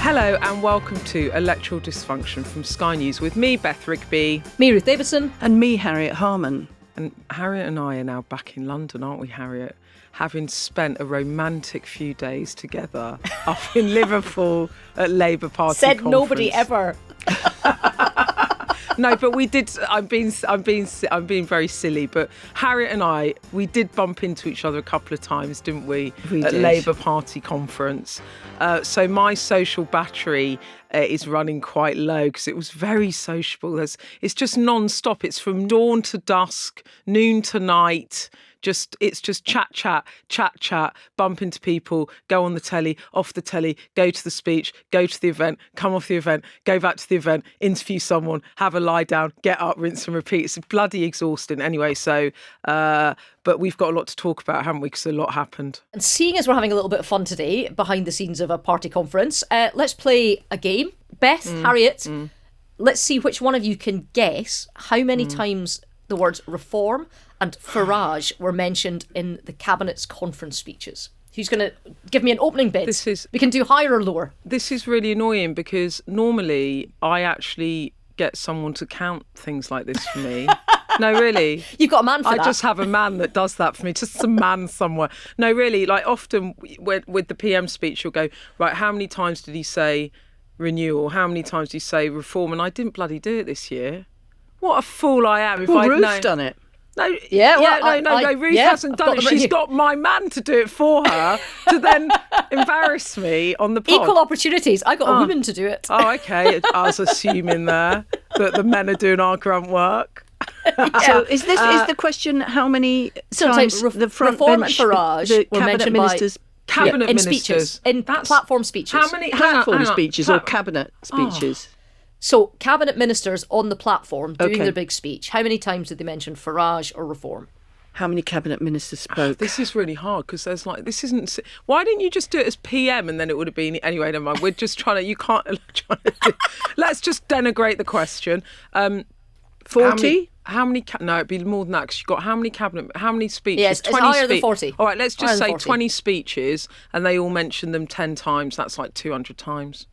Hello and welcome to Electoral Dysfunction from Sky News with me, Beth, Rigby. Me, Ruth Davidson. And me, Harriet Harman. And Harriet and I are now back in London, aren't we, Harriet? Having spent a romantic few days together up in Liverpool at Labour Party Said conference. nobody ever. No, but we did. I'm being very silly. But Harriet and I, we did bump into each other a couple of times, didn't we? We at did. Labour Party conference. So my social battery is running quite low because it was very sociable. It's just non-stop. It's from dawn to dusk, noon to night. It's just chat, bump into people, go on the telly, off the telly, go to the speech, go to the event, come off the event, go back to the event, interview someone, have a lie down, get up, rinse and repeat. It's bloody exhausting. Anyway, so, but we've got a lot to talk about, haven't we? Because a lot happened. And seeing as we're having a little bit of fun today, behind the scenes of a party conference, let's play a game. Beth, Harriet, let's see which one of you can guess how many times the words reform and Farage were mentioned in the Cabinet's conference speeches. Who's going to give me an opening bid? We can do higher or lower. This is really annoying because normally I actually get someone to count things like this for me. No, really. You've got a man for that. I just have a man that does that for me, just some man somewhere. No, really, like often with the PM speech, you'll go, right, how many times did he say renewal? How many times did he say reform? And I didn't bloody do it this year. What a fool I am. Well, Ruth's done it. No, Ruth hasn't done it. She's got my man to do it for her to then embarrass me on the pod. Equal opportunities. I got a woman to do it. Oh, okay. I was assuming there that the men are doing our grunt work. So is the question how many times the front reform bench, and Farage the were cabinet mentioned ministers, cabinet in ministers, speeches, in platform speeches. How many platform speeches or cabinet speeches? So cabinet ministers on the platform doing Okay. their big speech. How many times did they mention Farage or reform? How many cabinet ministers spoke? This is really hard because there's like, this isn't. Why didn't you just do it as PM and then it would have been anyway? Never mind. We're just trying to. You can't. Let's just denigrate the question. 40? How many? No, it'd be more than that because you've got how many speeches? Yes, it's higher than 40. All right, let's just Higher say than 40. 20 speeches and they all mention them 10 times. That's like 200 times.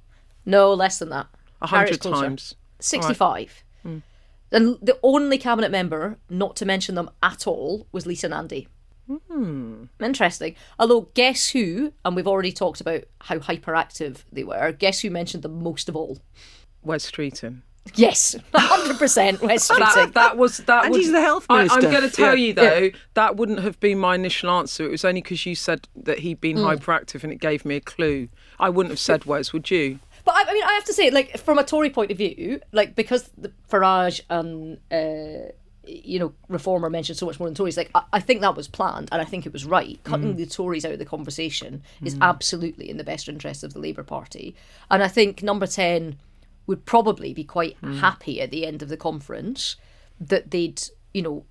No, less than that. 100 Harriet's closer. times. 65. And the only cabinet member not to mention them at all was Lisa Nandy. Interesting. Although, guess who, and we've already talked about how hyperactive they were, guess who mentioned them most of all? Wes Streeton. Yes, 100% Wes Streeting. That And he's the health minister. I'm going to tell you though, that wouldn't have been my initial answer. It was only because you said that he'd been hyperactive and it gave me a clue. I wouldn't have said Wes, would you? But I mean, I have to say, like, from a Tory point of view, like, because the Farage and, reform are mentioned so much more than Tories, like, I think that was planned and I think it was right. Cutting the Tories out of the conversation is absolutely in the best interest of the Labour Party. And I think number 10 would probably be quite happy at the end of the conference that they'd,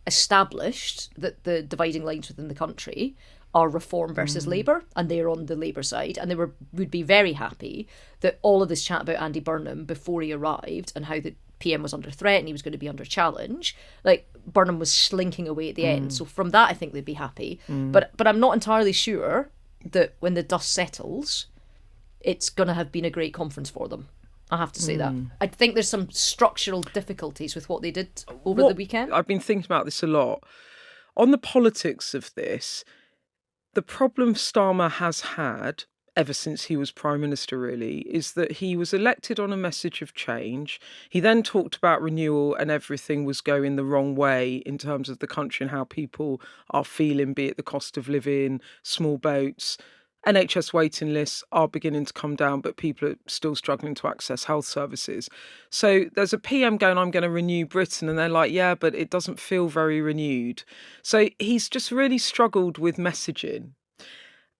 established that the dividing lines within the country are reform versus Labour, and they're on the Labour side, and they would be very happy that all of this chat about Andy Burnham before he arrived and how the PM was under threat and he was going to be under challenge, like Burnham was slinking away at the end. So from that, I think they'd be happy. But I'm not entirely sure that when the dust settles, it's going to have been a great conference for them. I have to say that. I think there's some structural difficulties with what they did over the weekend. I've been thinking about this a lot. On the politics of this, the problem Starmer has had, ever since he was Prime Minister really, is that he was elected on a message of change. He then talked about renewal and everything was going the wrong way in terms of the country and how people are feeling, be it the cost of living, small boats. NHS waiting lists are beginning to come down, but people are still struggling to access health services. So there's a PM going, I'm going to renew Britain. And they're like, yeah, but it doesn't feel very renewed. So he's just really struggled with messaging.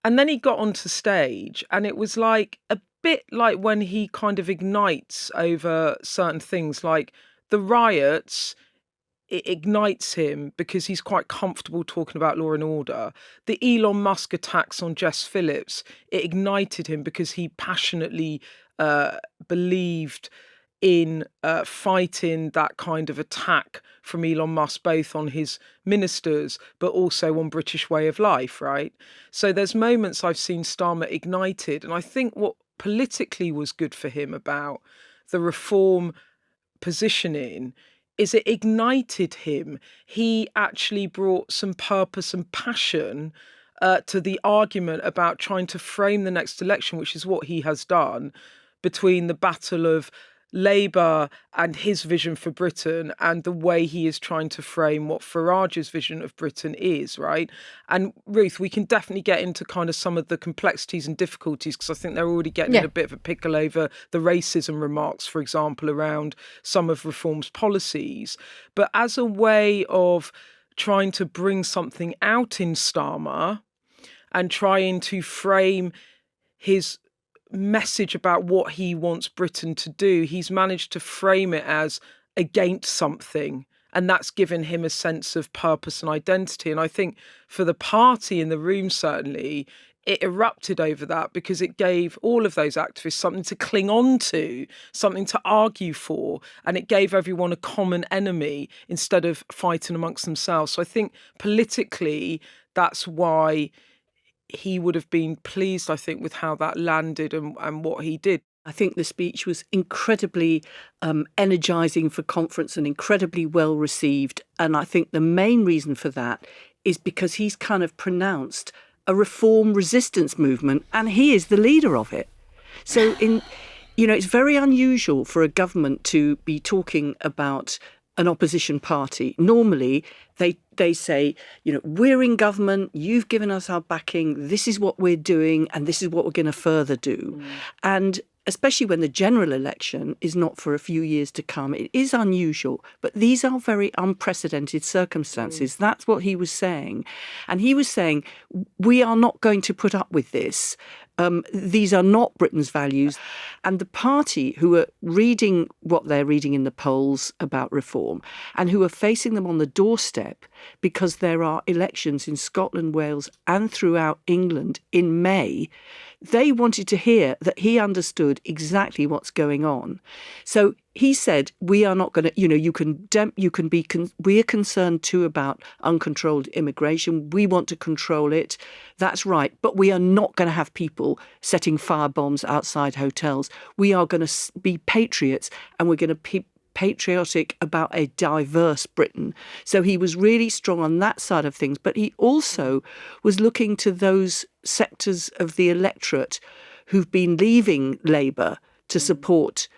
And then he got onto stage and it was like a bit like when he kind of ignites over certain things, like the riots. It ignites him because he's quite comfortable talking about law and order. The Elon Musk attacks on Jess Phillips, it ignited him because he passionately believed in fighting that kind of attack from Elon Musk, both on his ministers, but also on British way of life, right? So there's moments I've seen Starmer ignited. And I think what politically was good for him about the reform positioning is it ignited him. He actually brought some purpose and passion to the argument about trying to frame the next election, which is what he has done, between the battle of Labour and his vision for Britain and the way he is trying to frame what Farage's vision of Britain is, right? And Ruth, we can definitely get into kind of some of the complexities and difficulties because I think they're already getting in a bit of a pickle over the racism remarks, for example, around some of Reform's policies. But as a way of trying to bring something out in Starmer and trying to frame his message about what he wants Britain to do, he's managed to frame it as against something, and that's given him a sense of purpose and identity. And I think for the party in the room, certainly, it erupted over that because it gave all of those activists something to cling on to, something to argue for, and it gave everyone a common enemy instead of fighting amongst themselves. So I think politically, that's why he would have been pleased, I think, with how that landed and what he did. I think the speech was incredibly energising for conference and incredibly well received. And I think the main reason for that is because he's kind of pronounced a reform resistance movement and he is the leader of it. So it's very unusual for a government to be talking about an opposition party. Normally, they say, we're in government, you've given us our backing, this is what we're doing, and this is what we're going to further do. And especially when the general election is not for a few years to come, it is unusual. But these are very unprecedented circumstances. That's what he was saying. And he was saying, we are not going to put up with this. These are not Britain's values. And the party who are reading what they're reading in the polls about reform and who are facing them on the doorstep because there are elections in Scotland, Wales and throughout England in May, they wanted to hear that he understood exactly what's going on. So he said, we are not going to, we are concerned too about uncontrolled immigration. We want to control it. That's right. But we are not going to have people setting firebombs outside hotels. We are going to be patriots and we're going to be patriotic about a diverse Britain. So he was really strong on that side of things. But he also was looking to those sectors of the electorate who've been leaving Labour to support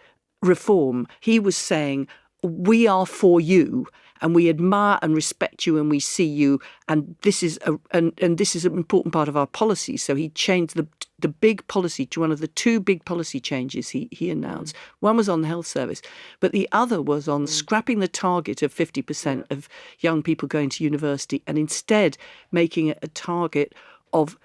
reform. He was saying, we are for you and we admire and respect you and we see you and this is an important part of our policy. So he changed the big policy to one of the two big policy changes he announced. One was on the health service, but the other was on scrapping the target of 50% of young people going to university and instead making it a target of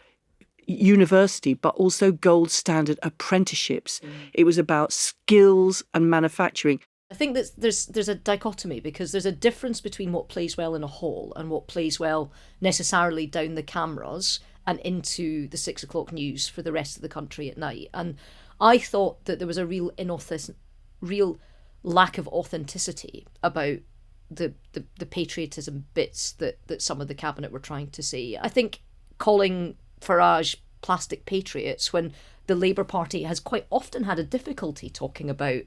university, but also gold standard apprenticeships. It was about skills and manufacturing. I think that there's a dichotomy because there's a difference between what plays well in a hall and what plays well necessarily down the cameras and into the 6 o'clock news for the rest of the country at night. And I thought that there was a real lack of authenticity about the patriotism bits that some of the cabinet were trying to say. I think calling Farage plastic patriots when the Labour Party has quite often had a difficulty talking about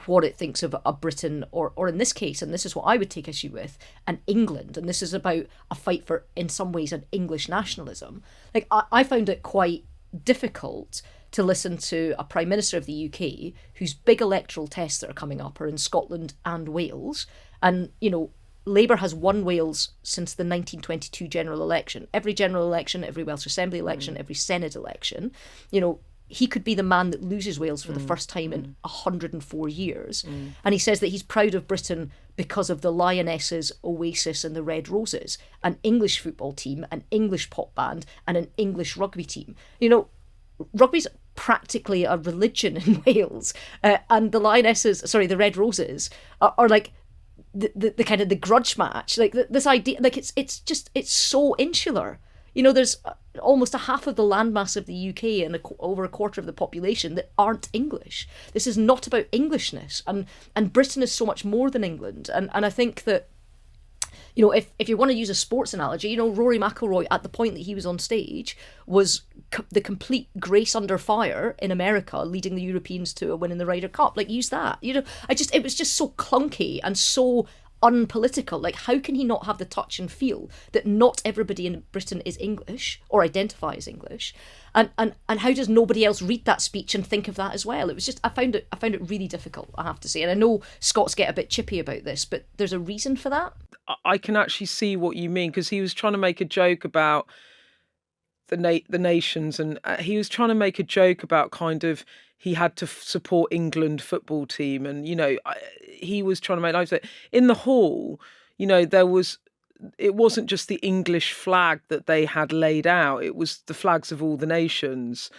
what it thinks of a Britain or in this case, and this is what I would take issue with, an England. And this is about a fight for, in some ways, an English nationalism. Like I found it quite difficult to listen to a Prime Minister of the UK whose big electoral tests that are coming up are in Scotland and Wales. And, Labour has won Wales since the 1922 general election. Every general election, every Welsh Assembly election, every Senate election, he could be the man that loses Wales for the first time in 104 years. And he says that he's proud of Britain because of the Lionesses, Oasis and the Red Roses, an English football team, an English pop band and an English rugby team. Rugby's practically a religion in Wales. And the the Red Roses are like the kind of the grudge match, like this idea, like it's so insular. There's almost a half of the landmass of the UK and over a quarter of the population that aren't English. This is not about Englishness, and Britain is so much more than England. And I think that, if you want to use a sports analogy, Rory McIlroy at the point that he was on stage was the complete grace under fire in America, leading the Europeans to a win in the Ryder Cup. Like, use that. It was just so clunky and so unpolitical. Like, how can he not have the touch and feel that not everybody in Britain is English or identify as English, and how does nobody else read that speech and think of that as well? It was just, I found it really difficult, I have to say. And I know Scots get a bit chippy about this, but there's a reason for that. I can actually see what you mean, because he was trying to make a joke about the nations, and he was trying to make a joke about kind of he had to support England football team, and he was trying to make life in the hall. It wasn't just the English flag that they had laid out; it was the flags of all the nations.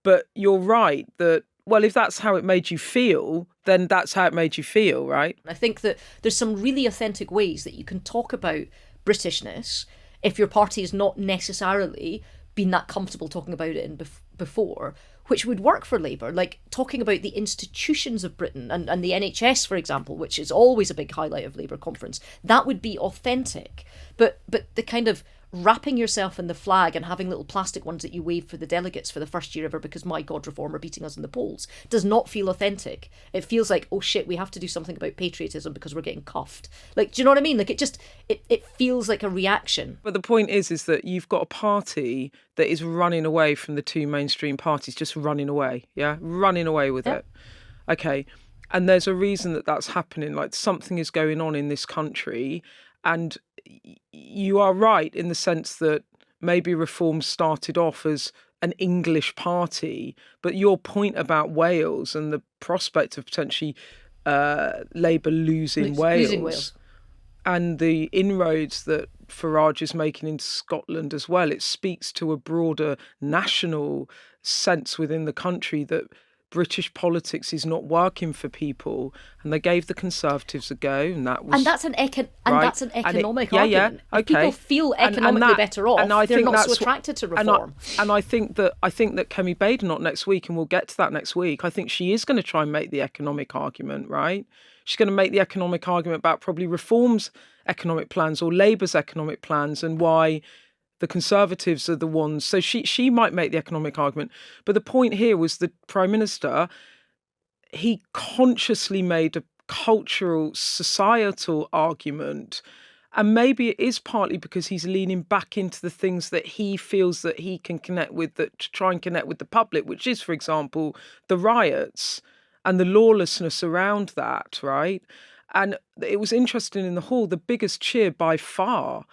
But you're right that, well, if that's how it made you feel, then that's how it made you feel, right? I think that there's some really authentic ways that you can talk about Britishness if your party has not necessarily been that comfortable talking about it before, which would work for Labour, like talking about the institutions of Britain and the NHS, for example, which is always a big highlight of Labour conference. That would be authentic. But the kind of wrapping yourself in the flag and having little plastic ones that you wave for the delegates for the first year ever because, my God, Reform are beating us in the polls does not feel authentic. It feels like, oh shit, we have to do something about patriotism because we're getting cuffed. Like, do you know what I mean? Like, it feels like a reaction. But the point is that you've got a party that is running away from the two mainstream parties, just running away, running away with it. Okay, and there's a reason that that's happening. Like, something is going on in this country, and you are right in the sense that maybe Reform started off as an English party, but your point about Wales and the prospect of potentially Labour losing Wales and the inroads that Farage is making into Scotland as well, it speaks to a broader national sense within the country that British politics is not working for people, and they gave the Conservatives a go, and that's an economic argument. If people feel economically better off, they're not so attracted to reform. And I think that Kemi Badenoch next week, and we'll get to that next week, I think she is going to try and make the economic argument, right? She's going to make the economic argument about probably Reform's economic plans or Labour's economic plans, and why the Conservatives are the ones. So she might make the economic argument. But the point here was the Prime Minister, he consciously made a cultural, societal argument. And maybe it is partly because he's leaning back into the things that he feels that he can connect with, that to try and connect with the public, which is, for example, the riots and the lawlessness around that, right? And it was interesting in the hall, the biggest cheer by far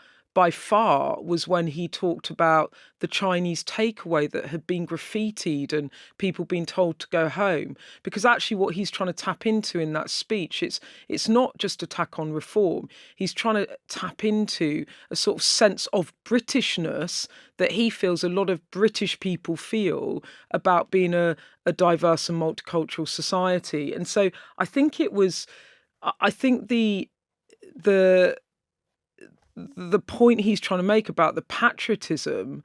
was when he talked about the Chinese takeaway that had been graffitied and people being told to go home. Because actually what he's trying to tap into in that speech, it's not just attack on Reform. He's trying to tap into a sort of sense of Britishness that he feels a lot of British people feel about being a diverse and multicultural society. And so I think the point he's trying to make about the patriotism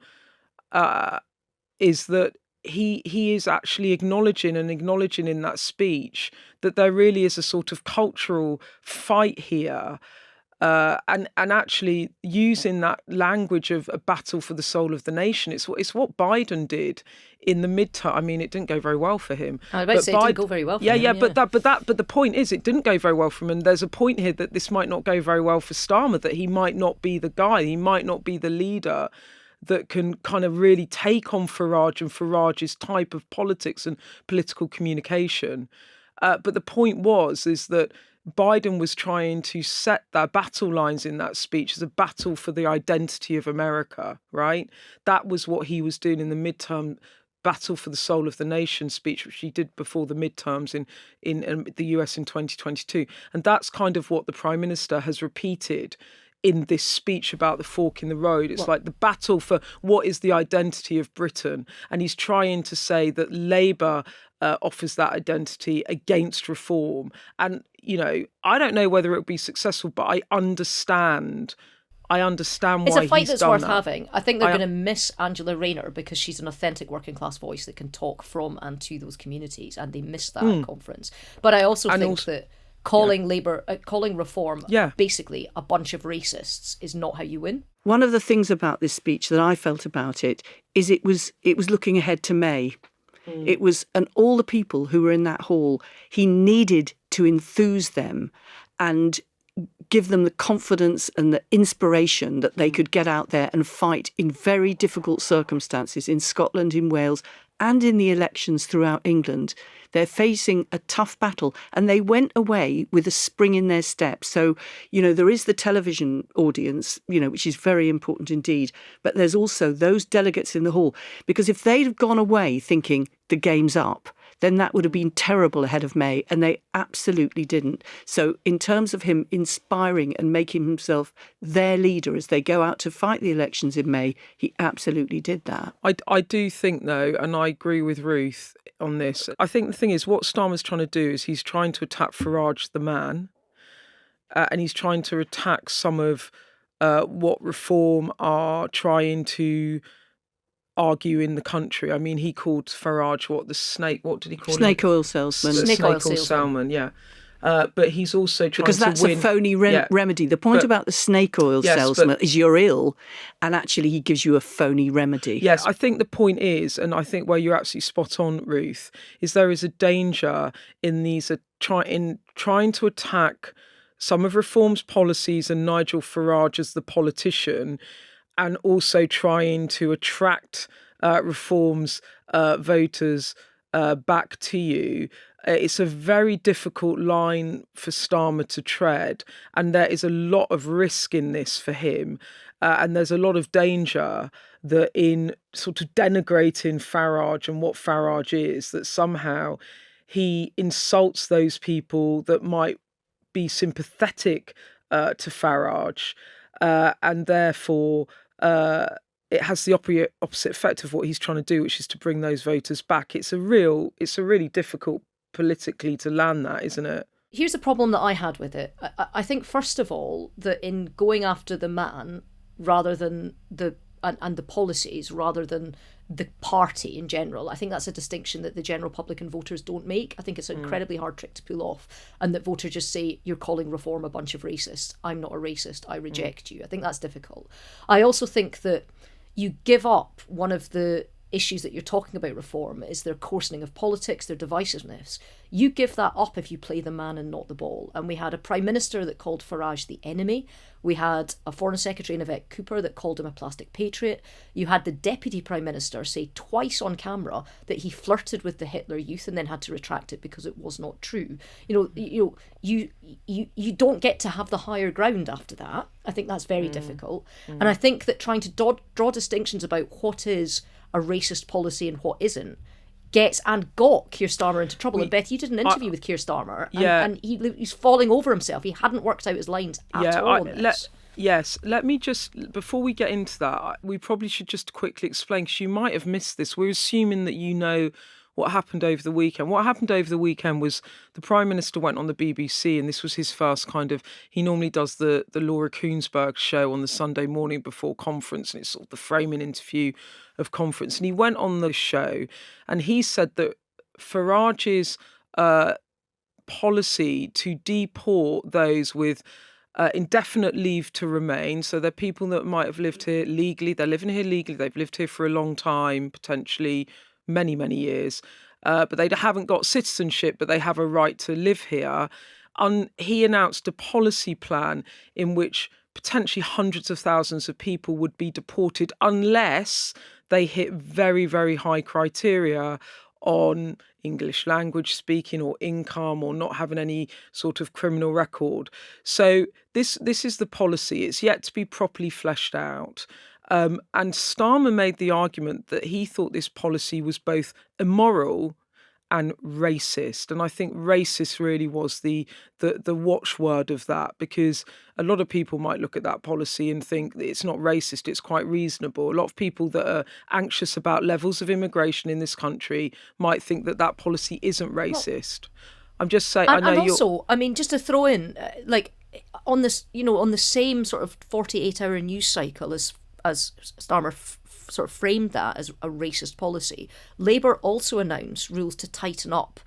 is that he is actually acknowledging in that speech that there really is a sort of cultural fight here, and actually using that language of a battle for the soul of the nation. It's what Biden did in the midterm. I mean, it didn't go very well for him. I was about to say it didn't go very well for him. Yeah, but the point is, it didn't go very well for him. And there's a point here that this might not go very well for Starmer, that he might not be the guy, he might not be the leader that can kind of really take on Farage and Farage's type of politics and political communication. But the point is that Biden was trying to set their battle lines in that speech as a battle for the identity of America, right? That was what he was doing in the midterm battle for the soul of the nation speech, which he did before the midterms in the US in 2022. And that's kind of what the Prime Minister has repeated in this speech about the fork in the road. It's like the battle for what is the identity of Britain. And he's trying to say that Labour offers that identity against Reform. And, I don't know whether it would be successful, but I understand why he's done that. It's a fight that's worth having. I think they're going to miss Angela Rayner because she's an authentic working class voice that can talk from and to those communities, and they missed that at conference. But I also think that calling calling reform Yeah. basically a bunch of racists is not how you win. One of the things about this speech that I felt about it is it was looking ahead to May. It was, and all the people who were in that hall, he needed to enthuse them and give them the confidence and the inspiration that they could get out there and fight in very difficult circumstances in Scotland, in Wales, and in the elections throughout England. They're facing a tough battle, and they went away with a spring in their step. So, there is the television audience, which is very important indeed, but there's also those delegates in the hall, because if they'd have gone away thinking the game's up, then that would have been terrible ahead of May, and they absolutely didn't. So in terms of him inspiring and making himself their leader as they go out to fight the elections in May, he absolutely did that. I do think, though, and I agree with Ruth on this, I think the thing is what Starmer's trying to do is he's trying to attack Farage the man, and he's trying to attack some of what Reform are trying to argue in the country. I mean, he called Farage what did he call him? Snake oil salesman. Snake oil salesman, yeah. But he's also trying because that's to win. a phony remedy. The point about the snake oil salesman is you're ill, and actually he gives you a phony remedy. Yes, I think the point is, and I think where you're absolutely spot on, Ruth, is there is a danger in these trying to attack some of Reform's policies and Nigel Farage as the politician, and also trying to attract Reform's voters back to you. It's a very difficult line for Starmer to tread, and there is a lot of risk in this for him. And there's a lot of danger that in sort of denigrating Farage and what Farage is, that somehow he insults those people that might be sympathetic to Farage, and therefore it has the opposite effect of what he's trying to do, which is to bring those voters back. It's a really difficult politically to land that, isn't it? Here's a problem that I had with it. I think, first of all, that in going after the man rather than the policies rather than the party in general, I think that's a distinction that the general public and voters don't make. I think it's an incredibly hard trick to pull off, and that voters just say, you're calling Reform a bunch of racists. I'm not a racist. I reject you. I think that's difficult. I also think that you give up one of the issues that you're talking about Reform is their coarsening of politics, their divisiveness. You give that up if you play the man and not the ball. And we had a Prime Minister that called Farage the enemy. We had a Foreign Secretary in Yvette Cooper that called him a plastic patriot. You had the Deputy Prime Minister say twice on camera that he flirted with the Hitler Youth and then had to retract it because it was not true. You don't get to have the higher ground after that. I think that's very difficult. And I think that trying to draw distinctions about what is a racist policy and what isn't got Keir Starmer into trouble. And Beth, you did an interview with Keir Starmer, and he's falling over himself. He hadn't worked out his lines at all on this. Yes, let me just, before we get into that, we probably should just quickly explain, because you might have missed this. We're assuming that you know what happened over the weekend. What happened over the weekend was the Prime Minister went on the BBC, and this was his first he normally does the Laura Kuenssberg show on the Sunday morning before conference, and it's sort of the framing interview of conference. And he went on the show, and he said that Farage's policy to deport those with indefinite leave to remain, so they're people that might have lived here legally, they're living here legally, they've lived here for a long time, potentially many, many years, but they haven't got citizenship, but they have a right to live here. He announced a policy plan in which potentially hundreds of thousands of people would be deported unless they hit very, very high criteria on English language speaking or income or not having any sort of criminal record. So this is the policy. It's yet to be properly fleshed out. And Starmer made the argument that he thought this policy was both immoral and racist. And I think racist really was the watchword of that, because a lot of people might look at that policy and think that it's not racist, it's quite reasonable. A lot of people that are anxious about levels of immigration in this country might think that that policy isn't racist. I'm just saying, I know and also, I mean, just to throw in, on this, on the same sort of 48-hour news cycle as Starmer sort of framed that as a racist policy, Labour also announced rules to tighten up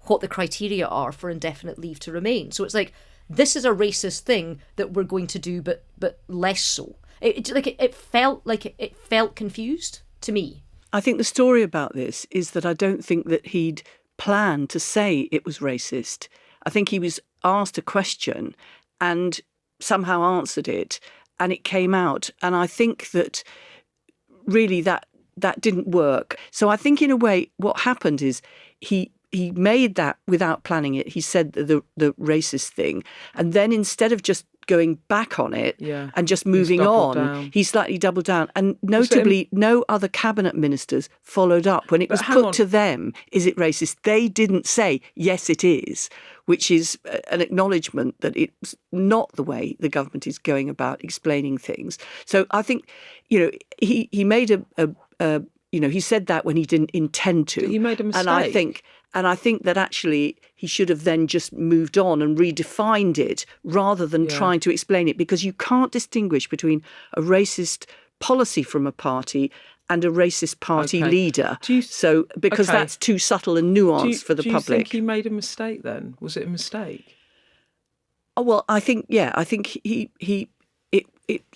what the criteria are for indefinite leave to remain. So it's like, this is a racist thing that we're going to do, but less so. It felt confused to me. I think the story about this is that I don't think that he'd planned to say it was racist. I think he was asked a question and somehow answered it, and it came out. And I think that really that didn't work. So I think in a way what happened is he made that without planning it. He said the racist thing, and then instead of just going back on it and just moving on, he slightly doubled down. And notably, no other cabinet ministers followed up. When it was put to them, is it racist? They didn't say, yes, it is, which is an acknowledgement that it's not the way the government is going about explaining things. So I think, he made he said that when he didn't intend to. He made a mistake. And I think that actually he should have then just moved on and redefined it rather than trying to explain it, because you can't distinguish between a racist policy from a party and a racist party leader. That's too subtle and nuanced for the public. Do you think he made a mistake then? Was it a mistake? Oh, well, I think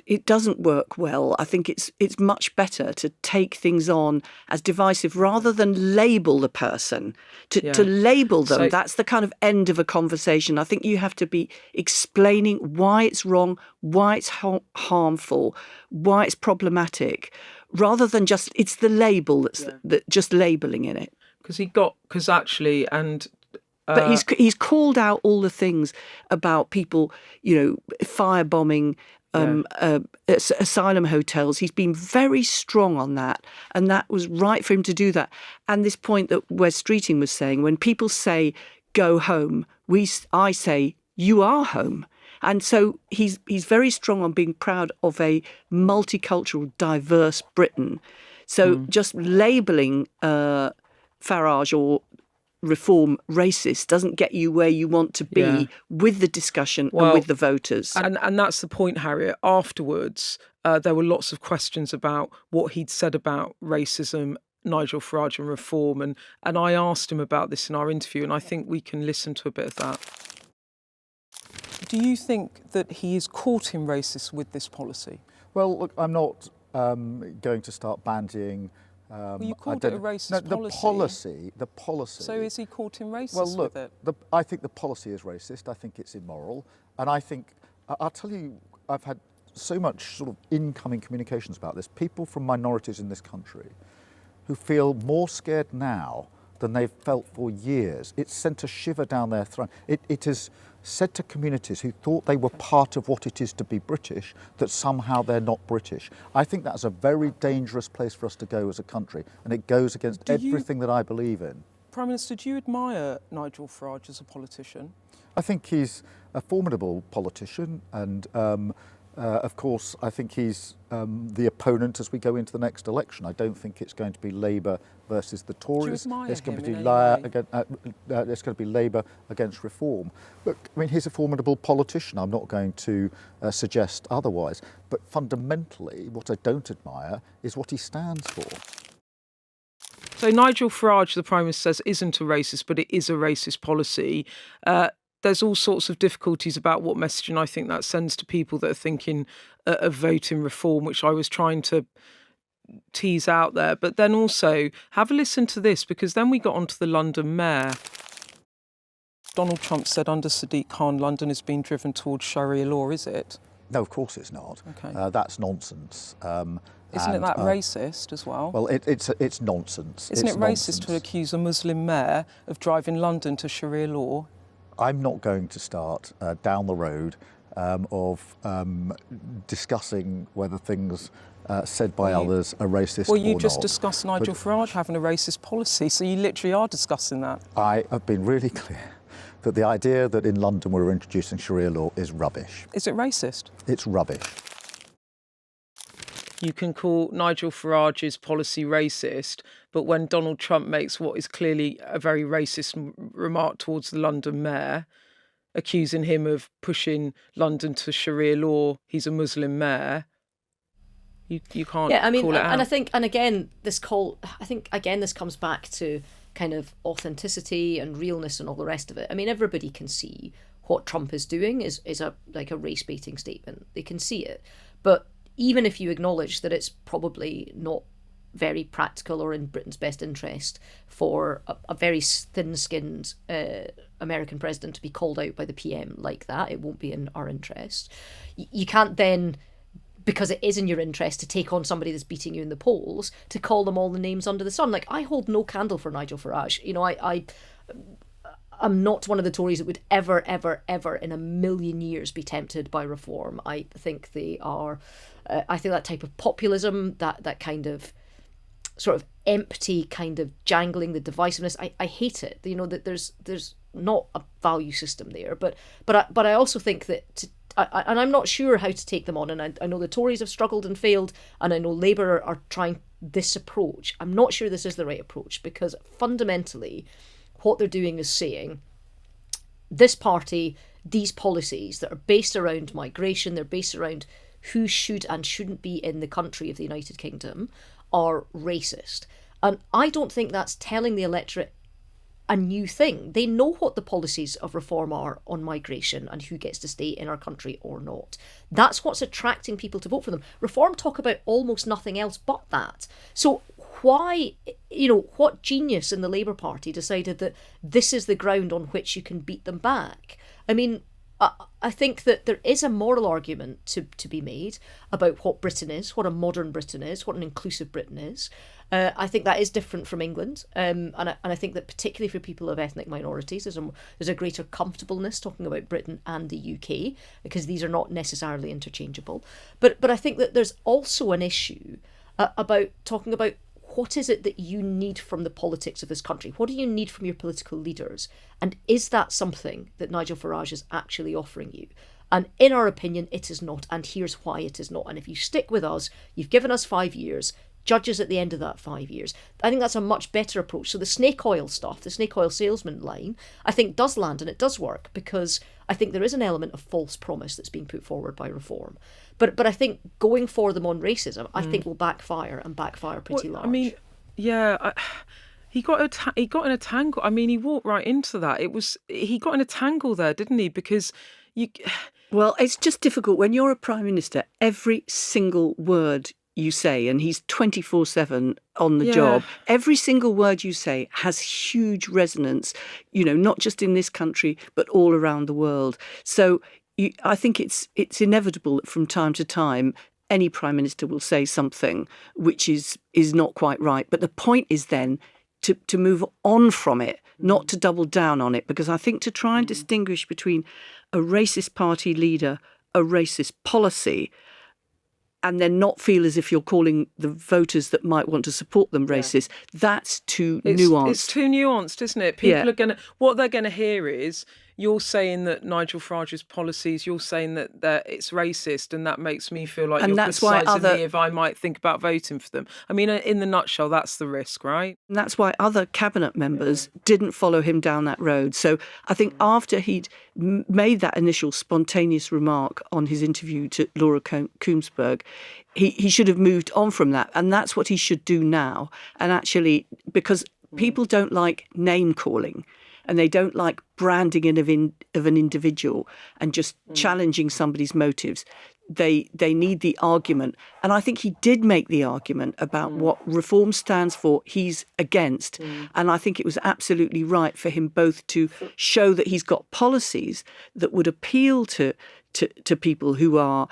it doesn't work well. I think it's much better to take things on as divisive rather than label the person. To label them, so, that's the kind of end of a conversation. I think you have to be explaining why it's wrong, why it's harmful, why it's problematic, rather than just it's the label that just labelling in it. But he's called out all the things about people, firebombing asylum hotels. He's been very strong on that, and that was right for him to do that. And this point that Wes Streeting was saying, when people say go home, I say you are home. And so he's very strong on being proud of a multicultural, diverse Britain. So just labelling Farage or Reform racist doesn't get you where you want to be with the discussion and with the voters. And that's the point, Harriet. Afterwards, there were lots of questions about what he'd said about racism, Nigel Farage and Reform. And I asked him about this in our interview, and I think we can listen to a bit of that. Do you think that he is caught in racist with this policy? Well, look, I'm not going to start bandying. You called it a racist policy. The policy. So is he caught in racist with it? I think the policy is racist. I think it's immoral. And I think, I'll tell you, I've had so much sort of incoming communications about this. People from minorities in this country who feel more scared now than they've felt for years. It's sent a shiver down their throat. It has said to communities who thought they were part of what it is to be British that somehow they're not British. I think that's a very dangerous place for us to go as a country, and it goes against everything that I believe in. Prime Minister, do you admire Nigel Farage as a politician? I think he's a formidable politician, and of course, I think he's the opponent as we go into the next election. I don't think it's going to be Labour versus the Tories. It's going to be Labour against Reform. But I mean, he's a formidable politician. I'm not going to suggest otherwise. But fundamentally, what I don't admire is what he stands for. So Nigel Farage, the Prime Minister, says isn't a racist, but it is a racist policy. There's all sorts of difficulties about what messaging I think that sends to people that are thinking of voting Reform, which I was trying to tease out there. But then also have a listen to this, because then we got onto the London mayor. Donald Trump said under Sadiq Khan, London is being driven towards Sharia law, is it? No, of course it's not. Okay. That's nonsense. Isn't it that racist as well? Well, it's nonsense. Isn't it racist to accuse a Muslim mayor of driving London to Sharia law? I'm not going to start down the road of discussing whether things said by others are racist or not. Well, you just discussed Nigel Farage having a racist policy, so you literally are discussing that. I have been really clear that the idea that in London we're introducing Sharia law is rubbish. Is it racist? It's rubbish. You can call Nigel Farage's policy racist, but when Donald Trump makes what is clearly a very racist remark towards the London mayor, accusing him of pushing London to Sharia law, he's a Muslim mayor, you can't call it out. And I think, and again, this comes back to kind of authenticity and realness and all the rest of it. I mean, everybody can see what Trump is doing is a race baiting statement. They can see it. But even if you acknowledge that it's probably not very practical or in Britain's best interest for a very thin-skinned American president to be called out by the PM like that, it won't be in our interest. You can't then, because it is in your interest to take on somebody that's beating you in the polls, to call them all the names under the sun. Like, I hold no candle for Nigel Farage. You know, I'm not one of the Tories that would ever, ever, ever in a million years be tempted by reform. I think they are, I think that type of populism, that kind of sort of empty kind of jangling, the divisiveness, I hate it. You know, that there's not a value system there. But I also think that, and I'm not sure how to take them on, and I know the Tories have struggled and failed, and I know Labour are trying this approach. I'm not sure this is the right approach, because fundamentally what they're doing is saying this party, these policies that are based around migration, they're based around who should and shouldn't be in the country of the United Kingdom, are racist. And I don't think that's telling the electorate a new thing. They know what the policies of reform are on migration and who gets to stay in our country or not. That's what's attracting people to vote for them. Reform talk about almost nothing else but that. So why, you know, what genius in the Labour Party decided that this is the ground on which you can beat them back? I mean, I think that there is a moral argument to be made about what Britain is, what a modern Britain is, what an inclusive Britain is. I think that is different from England, and I think that particularly for people of ethnic minorities, there's a greater comfortableness talking about Britain and the UK, because these are not necessarily interchangeable. But I think that there's also an issue about talking about what is it that you need from the politics of this country? What do you need from your political leaders? And is that something that Nigel Farage is actually offering you? And in our opinion, it is not. And here's why it is not. And if you stick with us, you've given us 5 years, judges at the end of that 5 years. I think that's a much better approach. So the snake oil stuff, the snake oil salesman line, I think does land and it does work, because I think there is an element of false promise that's being put forward by reform. But I think going for them on racism, I think will backfire and backfire pretty large. I mean, yeah, he got in a tangle. I mean, he walked right into that. He got in a tangle there, didn't he? Because you. Well, it's just difficult when you're a prime minister. Every single word you say, and he's 24/7 on the job, every single word you say has huge resonance, you know, not just in this country, but all around the world. So I think it's inevitable that from time to time, any prime minister will say something which is not quite right. But the point is then to move on from it, not to double down on it, because I think to try and distinguish between a racist party leader, a racist policy, and then not feel as if you're calling the voters that might want to support them racist, that's too nuanced. It's too nuanced, isn't it? People are what they're going to hear is, you're saying that Nigel Farage's policies, you're saying that it's racist, and that makes me feel like you're criticising me if I might think about voting for them. I mean, in the nutshell, that's the risk, right? And that's why other cabinet members didn't follow him down that road. So I think after he'd made that initial spontaneous remark on his interview to Laura Coombsberg, he should have moved on from that. And that's what he should do now. And actually, because people don't like name calling, and they don't like branding of an individual and just challenging somebody's motives. They need the argument. And I think he did make the argument about what reform stands for, he's against. And I think it was absolutely right for him both to show that he's got policies that would appeal to people who are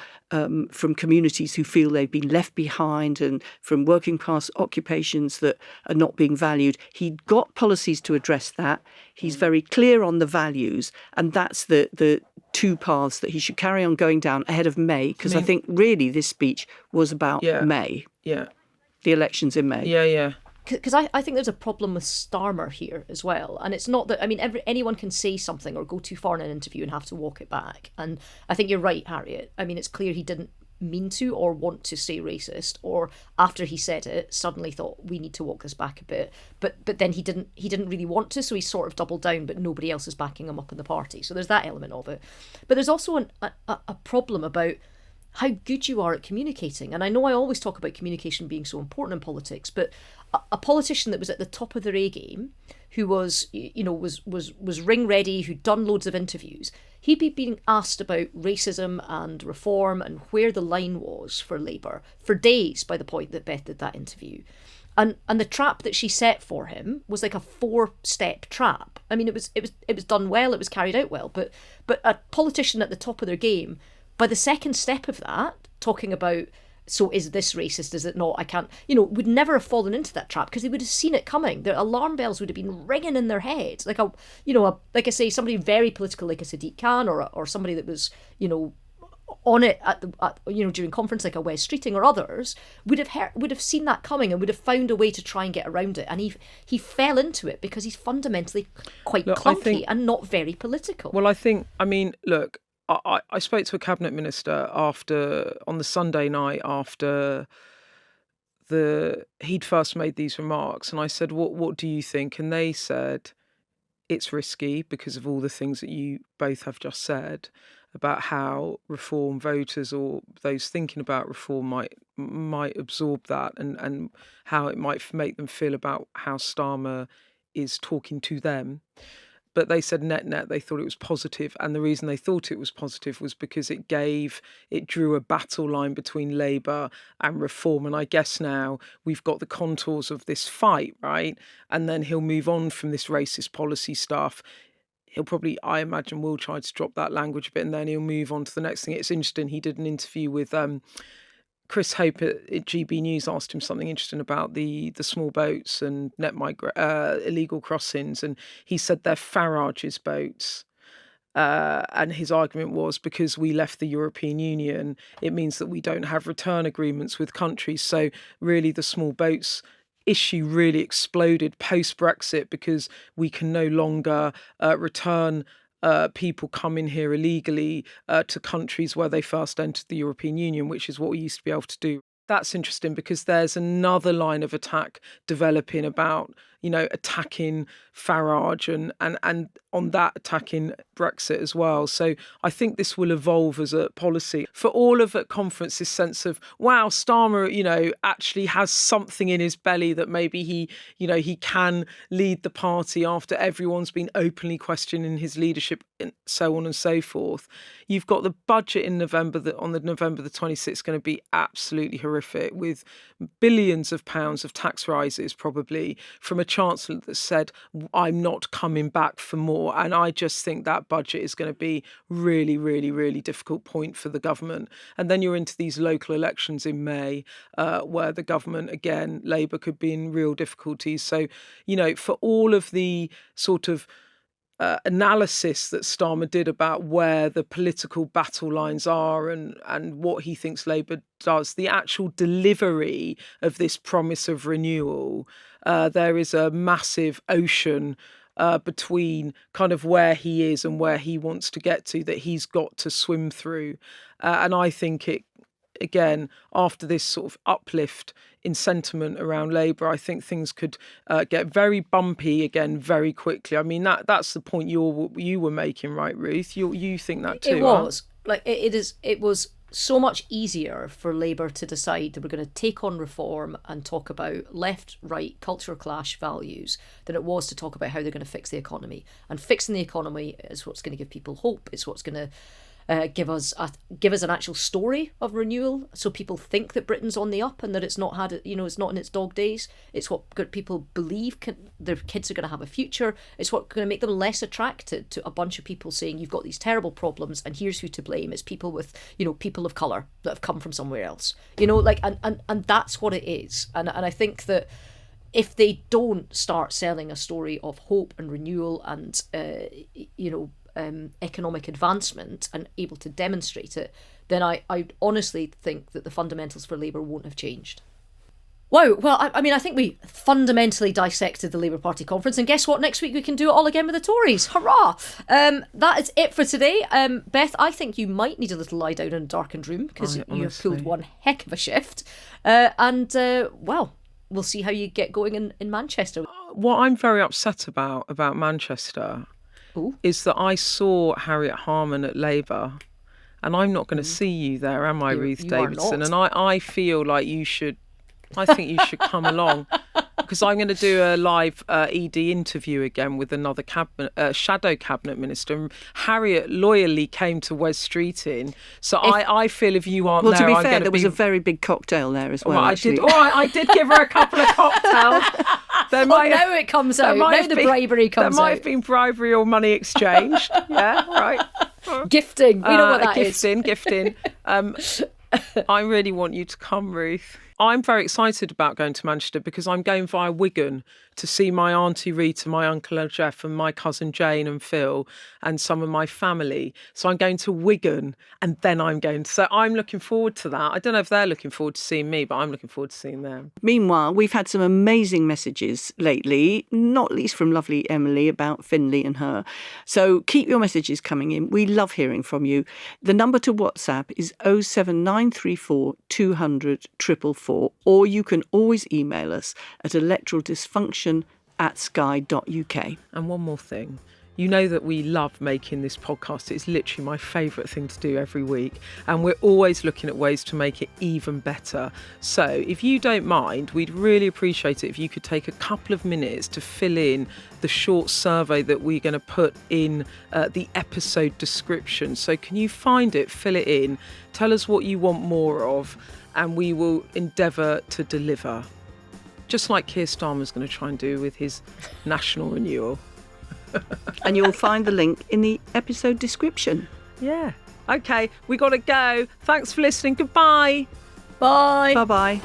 from communities who feel they've been left behind, and from working class occupations that are not being valued. He'd got policies to address that. He's very clear on the values, and that's the two paths that he should carry on going down ahead of May, because I think really this speech was about May. Yeah. The elections in May. Yeah. Because I think there's a problem with Starmer here as well. And it's not that, I mean, anyone can say something or go too far in an interview and have to walk it back. And I think you're right, Harriet. I mean, it's clear he didn't mean to or want to say racist, or after he said it, suddenly thought we need to walk this back a bit. But then he didn't really want to, so he sort of doubled down, but nobody else is backing him up in the party. So there's that element of it. But there's also a problem about how good you are at communicating. And I know I always talk about communication being so important in politics, but a politician that was at the top of their A game, who was, was ring ready, who'd done loads of interviews, he'd be being asked about racism and reform and where the line was for Labour for days by the point that Beth did that interview. And the trap that she set for him was like a 4-step trap. I mean, it was done well, it was carried out well, but a politician at the top of their game, by the second step of that, talking about, so is this racist, is it not, I can't, would never have fallen into that trap because they would have seen it coming. Their alarm bells would have been ringing in their head. Like like I say, somebody very political like a Sadiq Khan or somebody that was, on it during conference like a Wes Streeting or others would have seen that coming and would have found a way to try and get around it. And he fell into it because he's fundamentally quite clunky and not very political. Well, look, I spoke to a cabinet minister on the Sunday night after he'd first made these remarks, and I said, "What do you think?" And they said, "It's risky because of all the things that you both have just said about how reform voters or those thinking about reform might absorb that, and how it might make them feel about how Starmer is talking to them." But they said net, they thought it was positive. And the reason they thought it was positive was because it drew a battle line between Labour and Reform. And I guess now we've got the contours of this fight, right? And then he'll move on from this racist policy stuff. He'll probably, I imagine, will try to drop that language a bit, and then he'll move on to the next thing. It's interesting, he did an interview with Chris Hope at GB News, asked him something interesting about the small boats and illegal crossings, and he said they're Farage's boats. And his argument was because we left the European Union, it means that we don't have return agreements with countries. So really the small boats issue really exploded post-Brexit because we can no longer return people coming here illegally to countries where they first entered the European Union, which is what we used to be able to do. That's interesting because there's another line of attack developing about, attacking Farage and on that attacking Brexit as well. So I think this will evolve as a policy. For all of at conference, this sense of, wow, Starmer, actually has something in his belly that maybe he can lead the party after everyone's been openly questioning his leadership and so on and so forth. You've got the budget in November, on the November the 26th, going to be absolutely horrific with billions of pounds of tax rises, probably from a chancellor that said, I'm not coming back for more. And I just think that budget is going to be really, really, really difficult point for the government. And then you're into these local elections in May, where the government, again, Labour could be in real difficulties. So, for all of the sort of analysis that Starmer did about where the political battle lines are and what he thinks Labour does, the actual delivery of this promise of renewal, there is a massive ocean between kind of where he is and where he wants to get to that he's got to swim through. And I think again, after this sort of uplift in sentiment around Labour, I think things could get very bumpy again very quickly. I mean, that's the point you were making, right, Ruth? You think that too? It was. Like, it was so much easier for Labour to decide that we're going to take on reform and talk about left, right, culture clash values than it was to talk about how they're going to fix the economy. And fixing the economy is what's going to give people hope. It's what's going to give us an actual story of renewal, so people think that Britain's on the up and that it's not it's not in its dog days. It's what people believe their kids are going to have a future. It's what's going to make them less attracted to a bunch of people saying you've got these terrible problems and here's who to blame. It's people with people of colour that have come from somewhere else. And that's what it is. And I think that if they don't start selling a story of hope and renewal and economic advancement and able to demonstrate it, then I honestly think that the fundamentals for Labour won't have changed. Wow, well, I think we fundamentally dissected the Labour Party conference, and guess what? Next week we can do it all again with the Tories. Hurrah! That is it for today. Beth, I think you might need a little lie down in a darkened room because you've pulled one heck of a shift. Well, we'll see how you get going in Manchester. What I'm very upset about Manchester is that I saw Harriet Harman at Labour and I'm not going to see you there, am I, Ruth you are Davidson? not. And I feel like you should. I think you should come along, because I'm going to do a live ED interview again with another shadow cabinet minister. And Harriet loyally came to Wes Street Inn, so I feel if you aren't Well, there, to be I'm fair, going there was a very big cocktail there as well. Actually. I did give her a couple of cocktails. Now it comes out. Now the bribery comes out. There might have been bribery or money exchanged. Yeah, right. Gifting. We know what that is. Gifting. I really want you to come, Ruth. I'm very excited about going to Manchester because I'm going via Wigan to see my Auntie Rita, my Uncle Jeff and my cousin Jane and Phil and some of my family. So I'm going to Wigan and then so I'm looking forward to that. I don't know if they're looking forward to seeing me, but I'm looking forward to seeing them. Meanwhile, we've had some amazing messages lately, not least from lovely Emily about Finlay and her. So keep your messages coming in. We love hearing from you. The number to WhatsApp is 07934 200 444, or you can always email us at electoraldysfunction@sky.uk. And one more thing. You know that we love making this podcast. It's literally my favourite thing to do every week. And we're always looking at ways to make it even better. So if you don't mind, we'd really appreciate it if you could take a couple of minutes to fill in the short survey that we're going to put in the episode description. So can you find it, fill it in, tell us what you want more of, and we will endeavour to deliver. Just like Keir Starmer's going to try and do with his national renewal. And you'll find the link in the episode description. Yeah. Okay, we got to go. Thanks for listening. Goodbye. Bye. Bye-bye.